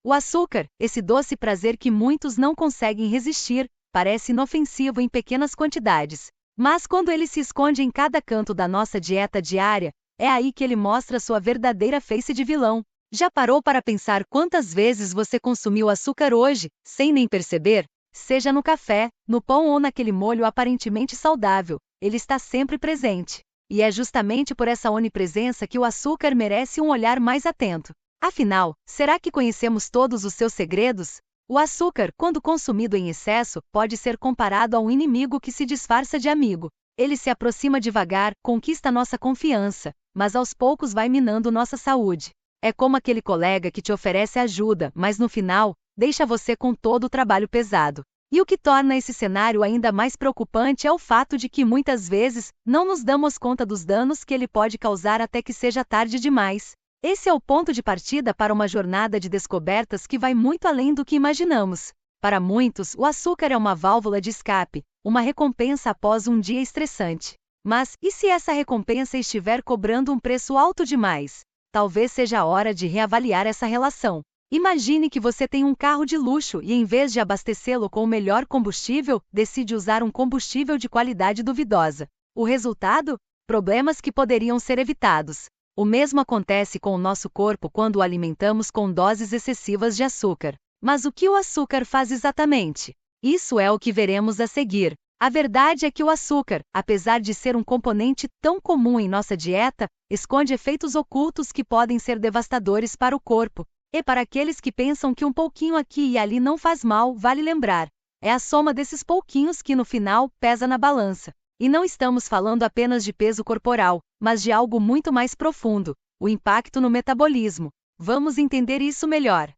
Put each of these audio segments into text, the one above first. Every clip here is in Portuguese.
O açúcar, esse doce prazer que muitos não conseguem resistir, parece inofensivo em pequenas quantidades. Mas quando ele se esconde em cada canto da nossa dieta diária, é aí que ele mostra sua verdadeira face de vilão. Já parou para pensar quantas vezes você consumiu açúcar hoje, sem nem perceber? Seja no café, no pão ou naquele molho aparentemente saudável, ele está sempre presente. E é justamente por essa onipresença que o açúcar merece um olhar mais atento. Afinal, será que conhecemos todos os seus segredos? O açúcar, quando consumido em excesso, pode ser comparado a um inimigo que se disfarça de amigo. Ele se aproxima devagar, conquista nossa confiança, mas aos poucos vai minando nossa saúde. É como aquele colega que te oferece ajuda, mas no final, deixa você com todo o trabalho pesado. E o que torna esse cenário ainda mais preocupante é o fato de que muitas vezes não nos damos conta dos danos que ele pode causar até que seja tarde demais. Esse é o ponto de partida para uma jornada de descobertas que vai muito além do que imaginamos. Para muitos, o açúcar é uma válvula de escape, uma recompensa após um dia estressante. Mas, e se essa recompensa estiver cobrando um preço alto demais? Talvez seja a hora de reavaliar essa relação. Imagine que você tem um carro de luxo e, em vez de abastecê-lo com o melhor combustível, decide usar um combustível de qualidade duvidosa. O resultado? Problemas que poderiam ser evitados. O mesmo acontece com o nosso corpo quando o alimentamos com doses excessivas de açúcar. Mas o que o açúcar faz exatamente? Isso é o que veremos a seguir. A verdade é que o açúcar, apesar de ser um componente tão comum em nossa dieta, esconde efeitos ocultos que podem ser devastadores para o corpo. E para aqueles que pensam que um pouquinho aqui e ali não faz mal, vale lembrar. É a soma desses pouquinhos que no final pesa na balança. E não estamos falando apenas de peso corporal, mas de algo muito mais profundo, o impacto no metabolismo. Vamos entender isso melhor.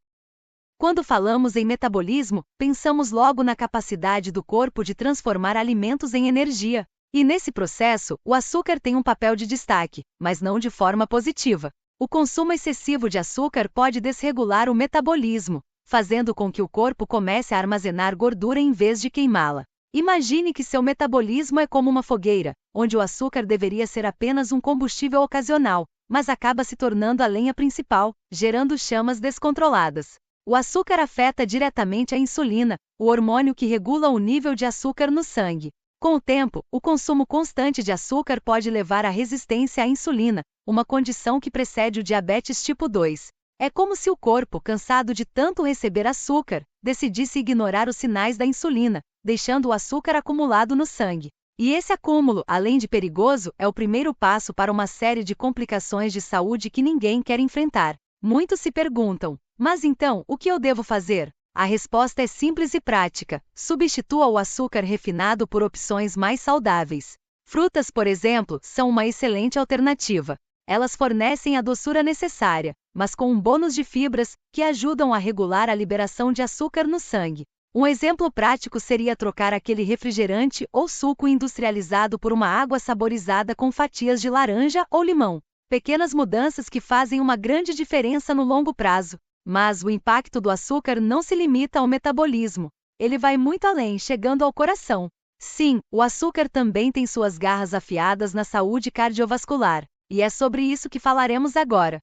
Quando falamos em metabolismo, pensamos logo na capacidade do corpo de transformar alimentos em energia. E nesse processo, o açúcar tem um papel de destaque, mas não de forma positiva. O consumo excessivo de açúcar pode desregular o metabolismo, fazendo com que o corpo comece a armazenar gordura em vez de queimá-la. Imagine que seu metabolismo é como uma fogueira, onde o açúcar deveria ser apenas um combustível ocasional, mas acaba se tornando a lenha principal, gerando chamas descontroladas. O açúcar afeta diretamente a insulina, o hormônio que regula o nível de açúcar no sangue. Com o tempo, o consumo constante de açúcar pode levar à resistência à insulina, uma condição que precede o diabetes tipo 2. É como se o corpo, cansado de tanto receber açúcar, decidisse ignorar os sinais da insulina, deixando o açúcar acumulado no sangue. E esse acúmulo, além de perigoso, é o primeiro passo para uma série de complicações de saúde que ninguém quer enfrentar. Muitos se perguntam, mas então, o que eu devo fazer? A resposta é simples e prática: substitua o açúcar refinado por opções mais saudáveis. Frutas, por exemplo, são uma excelente alternativa. Elas fornecem a doçura necessária, mas com um bônus de fibras, que ajudam a regular a liberação de açúcar no sangue. Um exemplo prático seria trocar aquele refrigerante ou suco industrializado por uma água saborizada com fatias de laranja ou limão. Pequenas mudanças que fazem uma grande diferença no longo prazo. Mas o impacto do açúcar não se limita ao metabolismo. Ele vai muito além, chegando ao coração. Sim, o açúcar também tem suas garras afiadas na saúde cardiovascular. E é sobre isso que falaremos agora.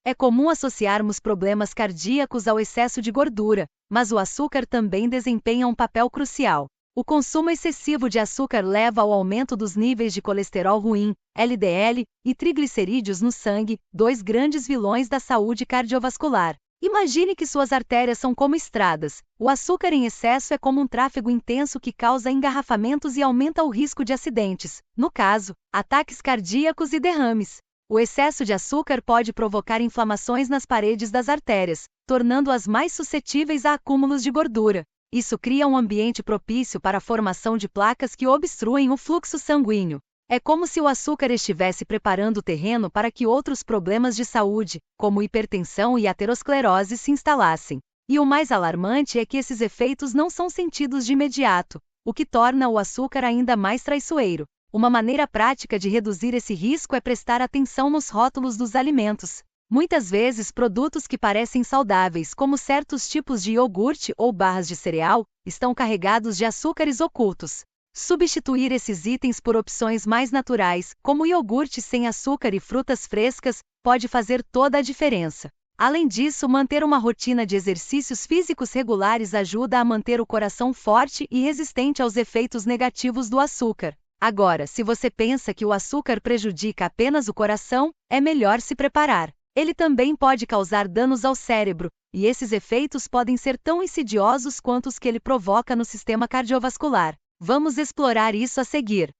É comum associarmos problemas cardíacos ao excesso de gordura, mas o açúcar também desempenha um papel crucial. O consumo excessivo de açúcar leva ao aumento dos níveis de colesterol ruim, LDL, e triglicerídeos no sangue, dois grandes vilões da saúde cardiovascular. Imagine que suas artérias são como estradas. O açúcar em excesso é como um tráfego intenso que causa engarrafamentos e aumenta o risco de acidentes, no caso, ataques cardíacos e derrames. O excesso de açúcar pode provocar inflamações nas paredes das artérias, tornando-as mais suscetíveis a acúmulos de gordura. Isso cria um ambiente propício para a formação de placas que obstruem o fluxo sanguíneo. É como se o açúcar estivesse preparando o terreno para que outros problemas de saúde, como hipertensão e aterosclerose, se instalassem. E o mais alarmante é que esses efeitos não são sentidos de imediato, o que torna o açúcar ainda mais traiçoeiro. Uma maneira prática de reduzir esse risco é prestar atenção nos rótulos dos alimentos. Muitas vezes, produtos que parecem saudáveis, como certos tipos de iogurte ou barras de cereal, estão carregados de açúcares ocultos. Substituir esses itens por opções mais naturais, como iogurte sem açúcar e frutas frescas, pode fazer toda a diferença. Além disso, manter uma rotina de exercícios físicos regulares ajuda a manter o coração forte e resistente aos efeitos negativos do açúcar. Agora, se você pensa que o açúcar prejudica apenas o coração, é melhor se preparar. Ele também pode causar danos ao cérebro, e esses efeitos podem ser tão insidiosos quanto os que ele provoca no sistema cardiovascular. Vamos explorar isso a seguir.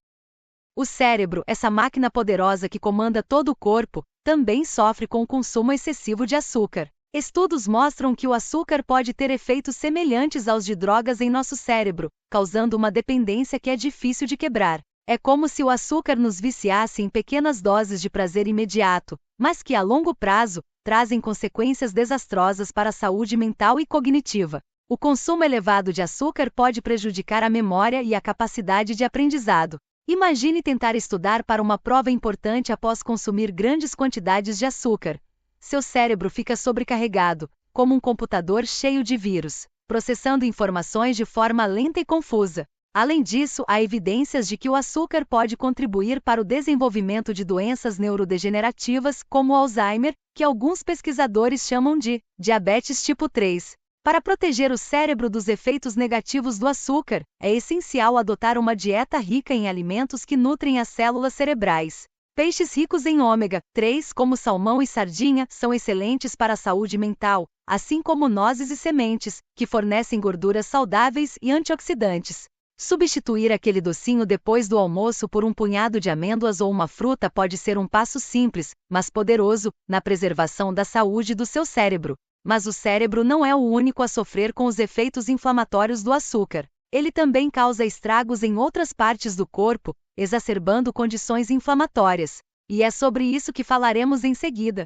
O cérebro, essa máquina poderosa que comanda todo o corpo, também sofre com o consumo excessivo de açúcar. Estudos mostram que o açúcar pode ter efeitos semelhantes aos de drogas em nosso cérebro, causando uma dependência que é difícil de quebrar. É como se o açúcar nos viciasse em pequenas doses de prazer imediato, mas que a longo prazo trazem consequências desastrosas para a saúde mental e cognitiva. O consumo elevado de açúcar pode prejudicar a memória e a capacidade de aprendizado. Imagine tentar estudar para uma prova importante após consumir grandes quantidades de açúcar. Seu cérebro fica sobrecarregado, como um computador cheio de vírus, processando informações de forma lenta e confusa. Além disso, há evidências de que o açúcar pode contribuir para o desenvolvimento de doenças neurodegenerativas, como o Alzheimer, que alguns pesquisadores chamam de diabetes tipo 3. Para proteger o cérebro dos efeitos negativos do açúcar, é essencial adotar uma dieta rica em alimentos que nutrem as células cerebrais. Peixes ricos em ômega 3, como salmão e sardinha, são excelentes para a saúde mental, assim como nozes e sementes, que fornecem gorduras saudáveis e antioxidantes. Substituir aquele docinho depois do almoço por um punhado de amêndoas ou uma fruta pode ser um passo simples, mas poderoso, na preservação da saúde do seu cérebro. Mas o cérebro não é o único a sofrer com os efeitos inflamatórios do açúcar. Ele também causa estragos em outras partes do corpo, exacerbando condições inflamatórias. E é sobre isso que falaremos em seguida.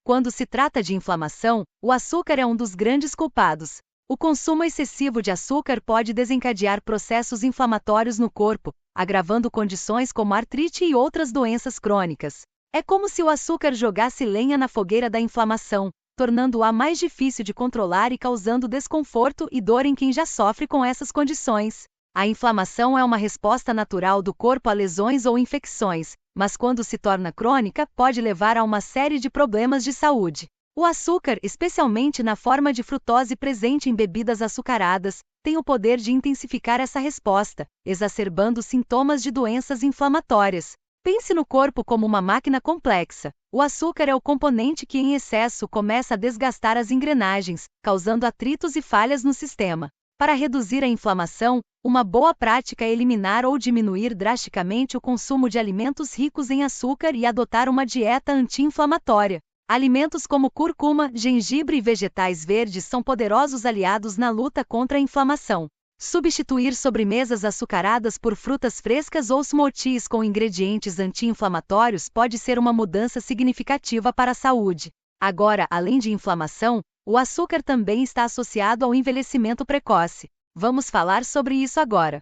Quando se trata de inflamação, o açúcar é um dos grandes culpados. O consumo excessivo de açúcar pode desencadear processos inflamatórios no corpo, agravando condições como artrite e outras doenças crônicas. É como se o açúcar jogasse lenha na fogueira da inflamação, tornando-a mais difícil de controlar e causando desconforto e dor em quem já sofre com essas condições. A inflamação é uma resposta natural do corpo a lesões ou infecções, mas quando se torna crônica, pode levar a uma série de problemas de saúde. O açúcar, especialmente na forma de frutose presente em bebidas açucaradas, tem o poder de intensificar essa resposta, exacerbando sintomas de doenças inflamatórias. Pense no corpo como uma máquina complexa. O açúcar é o componente que, em excesso, começa a desgastar as engrenagens, causando atritos e falhas no sistema. Para reduzir a inflamação, uma boa prática é eliminar ou diminuir drasticamente o consumo de alimentos ricos em açúcar e adotar uma dieta anti-inflamatória. Alimentos como cúrcuma, gengibre e vegetais verdes são poderosos aliados na luta contra a inflamação. Substituir sobremesas açucaradas por frutas frescas ou smoothies com ingredientes anti-inflamatórios pode ser uma mudança significativa para a saúde. Agora, além de inflamação, o açúcar também está associado ao envelhecimento precoce. Vamos falar sobre isso agora.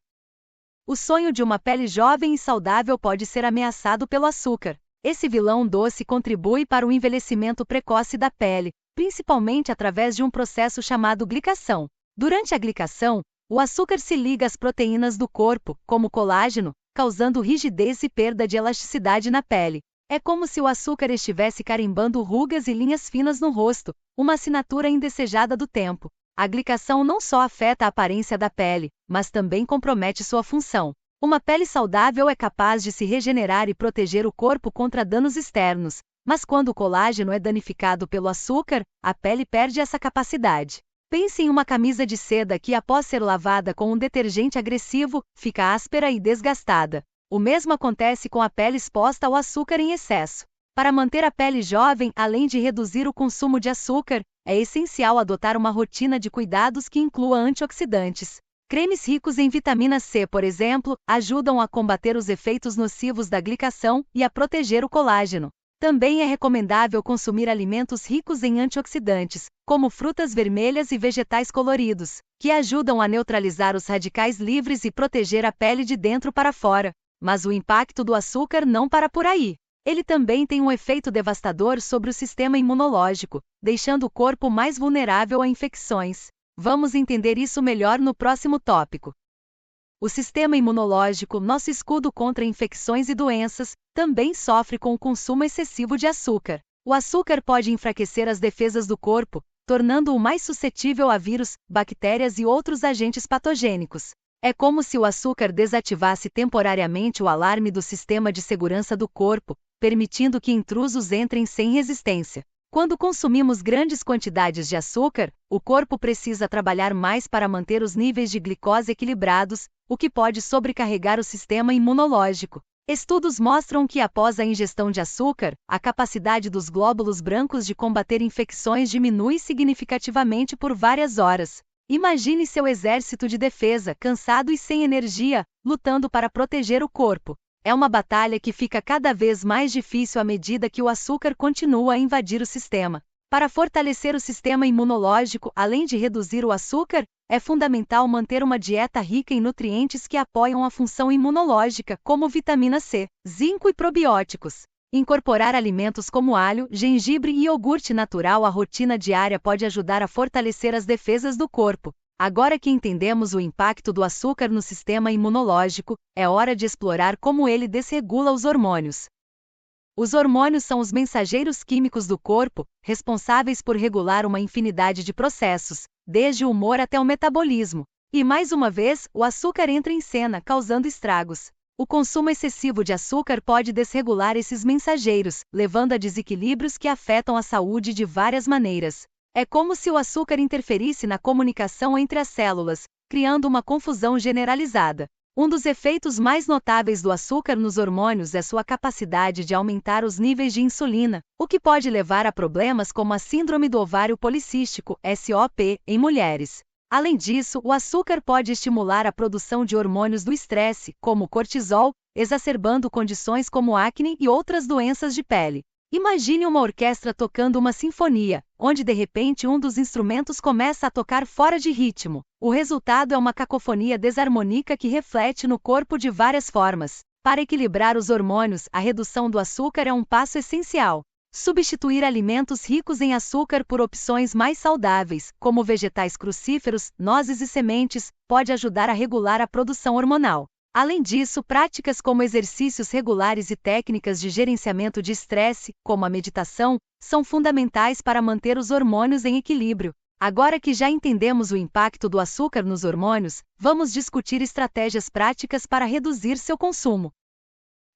O sonho de uma pele jovem e saudável pode ser ameaçado pelo açúcar. Esse vilão doce contribui para o envelhecimento precoce da pele, principalmente através de um processo chamado glicação. Durante a glicação, o açúcar se liga às proteínas do corpo, como colágeno, causando rigidez e perda de elasticidade na pele. É como se o açúcar estivesse carimbando rugas e linhas finas no rosto, uma assinatura indesejada do tempo. A glicação não só afeta a aparência da pele, mas também compromete sua função. Uma pele saudável é capaz de se regenerar e proteger o corpo contra danos externos, mas quando o colágeno é danificado pelo açúcar, a pele perde essa capacidade. Pense em uma camisa de seda que, após ser lavada com um detergente agressivo, fica áspera e desgastada. O mesmo acontece com a pele exposta ao açúcar em excesso. Para manter a pele jovem, além de reduzir o consumo de açúcar, é essencial adotar uma rotina de cuidados que inclua antioxidantes. Cremes ricos em vitamina C, por exemplo, ajudam a combater os efeitos nocivos da glicação e a proteger o colágeno. Também é recomendável consumir alimentos ricos em antioxidantes, como frutas vermelhas e vegetais coloridos, que ajudam a neutralizar os radicais livres e proteger a pele de dentro para fora. Mas o impacto do açúcar não para por aí. Ele também tem um efeito devastador sobre o sistema imunológico, deixando o corpo mais vulnerável a infecções. Vamos entender isso melhor no próximo tópico. O sistema imunológico, nosso escudo contra infecções e doenças, também sofre com o consumo excessivo de açúcar. O açúcar pode enfraquecer as defesas do corpo, tornando-o mais suscetível a vírus, bactérias e outros agentes patogênicos. É como se o açúcar desativasse temporariamente o alarme do sistema de segurança do corpo, permitindo que intrusos entrem sem resistência. Quando consumimos grandes quantidades de açúcar, o corpo precisa trabalhar mais para manter os níveis de glicose equilibrados, o que pode sobrecarregar o sistema imunológico. Estudos mostram que após a ingestão de açúcar, a capacidade dos glóbulos brancos de combater infecções diminui significativamente por várias horas. Imagine seu exército de defesa, cansado e sem energia, lutando para proteger o corpo. É uma batalha que fica cada vez mais difícil à medida que o açúcar continua a invadir o sistema. Para fortalecer o sistema imunológico, além de reduzir o açúcar, é fundamental manter uma dieta rica em nutrientes que apoiam a função imunológica, como vitamina C, zinco e probióticos. Incorporar alimentos como alho, gengibre e iogurte natural à rotina diária pode ajudar a fortalecer as defesas do corpo. Agora que entendemos o impacto do açúcar no sistema imunológico, é hora de explorar como ele desregula os hormônios. Os hormônios são os mensageiros químicos do corpo, responsáveis por regular uma infinidade de processos, desde o humor até o metabolismo. E mais uma vez, o açúcar entra em cena, causando estragos. O consumo excessivo de açúcar pode desregular esses mensageiros, levando a desequilíbrios que afetam a saúde de várias maneiras. É como se o açúcar interferisse na comunicação entre as células, criando uma confusão generalizada. Um dos efeitos mais notáveis do açúcar nos hormônios é sua capacidade de aumentar os níveis de insulina, o que pode levar a problemas como a síndrome do ovário policístico, SOP, em mulheres. Além disso, o açúcar pode estimular a produção de hormônios do estresse, como o cortisol, exacerbando condições como acne e outras doenças de pele. Imagine uma orquestra tocando uma sinfonia, onde de repente um dos instrumentos começa a tocar fora de ritmo. O resultado é uma cacofonia desarmônica que reflete no corpo de várias formas. Para equilibrar os hormônios, a redução do açúcar é um passo essencial. Substituir alimentos ricos em açúcar por opções mais saudáveis, como vegetais crucíferos, nozes e sementes, pode ajudar a regular a produção hormonal. Além disso, práticas como exercícios regulares e técnicas de gerenciamento de estresse, como a meditação, são fundamentais para manter os hormônios em equilíbrio. Agora que já entendemos o impacto do açúcar nos hormônios, vamos discutir estratégias práticas para reduzir seu consumo.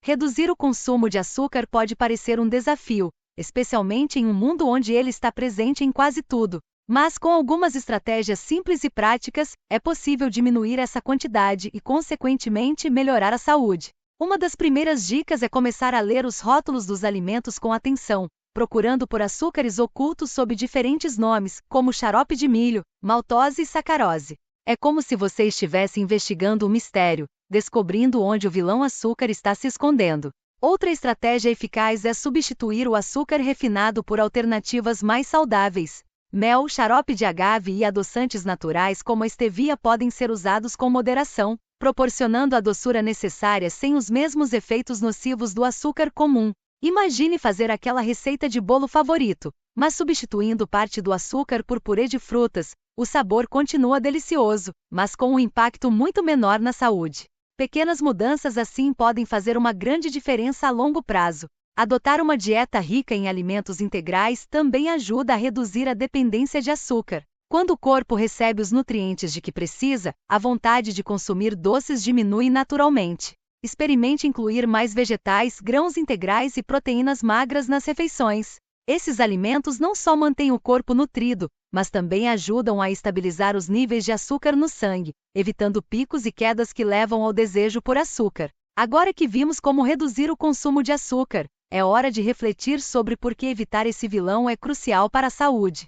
Reduzir o consumo de açúcar pode parecer um desafio, especialmente em um mundo onde ele está presente em quase tudo. Mas com algumas estratégias simples e práticas, é possível diminuir essa quantidade e, consequentemente, melhorar a saúde. Uma das primeiras dicas é começar a ler os rótulos dos alimentos com atenção, procurando por açúcares ocultos sob diferentes nomes, como xarope de milho, maltose e sacarose. É como se você estivesse investigando um mistério, descobrindo onde o vilão açúcar está se escondendo. Outra estratégia eficaz é substituir o açúcar refinado por alternativas mais saudáveis. Mel, xarope de agave e adoçantes naturais como a stevia podem ser usados com moderação, proporcionando a doçura necessária sem os mesmos efeitos nocivos do açúcar comum. Imagine fazer aquela receita de bolo favorito, mas substituindo parte do açúcar por purê de frutas. O sabor continua delicioso, mas com um impacto muito menor na saúde. Pequenas mudanças assim podem fazer uma grande diferença a longo prazo. Adotar uma dieta rica em alimentos integrais também ajuda a reduzir a dependência de açúcar. Quando o corpo recebe os nutrientes de que precisa, a vontade de consumir doces diminui naturalmente. Experimente incluir mais vegetais, grãos integrais e proteínas magras nas refeições. Esses alimentos não só mantêm o corpo nutrido, mas também ajudam a estabilizar os níveis de açúcar no sangue, evitando picos e quedas que levam ao desejo por açúcar. Agora que vimos como reduzir o consumo de açúcar, é hora de refletir sobre por que evitar esse vilão é crucial para a saúde.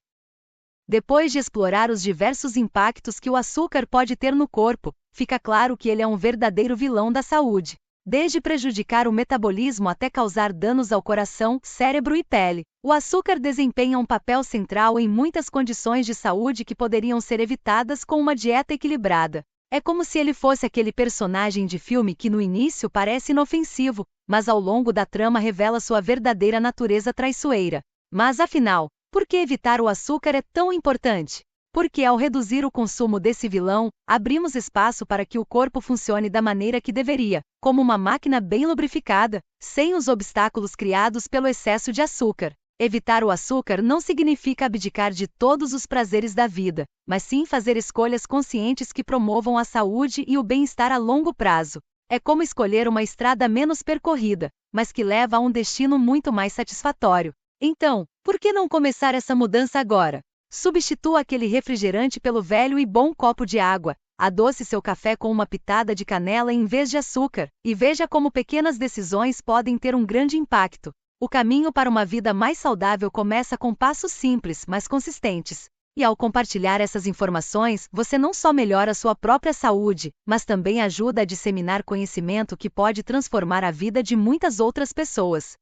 Depois de explorar os diversos impactos que o açúcar pode ter no corpo, fica claro que ele é um verdadeiro vilão da saúde. Desde prejudicar o metabolismo até causar danos ao coração, cérebro e pele, o açúcar desempenha um papel central em muitas condições de saúde que poderiam ser evitadas com uma dieta equilibrada. É como se ele fosse aquele personagem de filme que no início parece inofensivo, mas ao longo da trama revela sua verdadeira natureza traiçoeira. Mas afinal, por que evitar o açúcar é tão importante? Porque ao reduzir o consumo desse vilão, abrimos espaço para que o corpo funcione da maneira que deveria, como uma máquina bem lubrificada, sem os obstáculos criados pelo excesso de açúcar. Evitar o açúcar não significa abdicar de todos os prazeres da vida, mas sim fazer escolhas conscientes que promovam a saúde e o bem-estar a longo prazo. É como escolher uma estrada menos percorrida, mas que leva a um destino muito mais satisfatório. Então, por que não começar essa mudança agora? Substitua aquele refrigerante pelo velho e bom copo de água. Adoce seu café com uma pitada de canela em vez de açúcar, e veja como pequenas decisões podem ter um grande impacto. O caminho para uma vida mais saudável começa com passos simples, mas consistentes. E ao compartilhar essas informações, você não só melhora sua própria saúde, mas também ajuda a disseminar conhecimento que pode transformar a vida de muitas outras pessoas.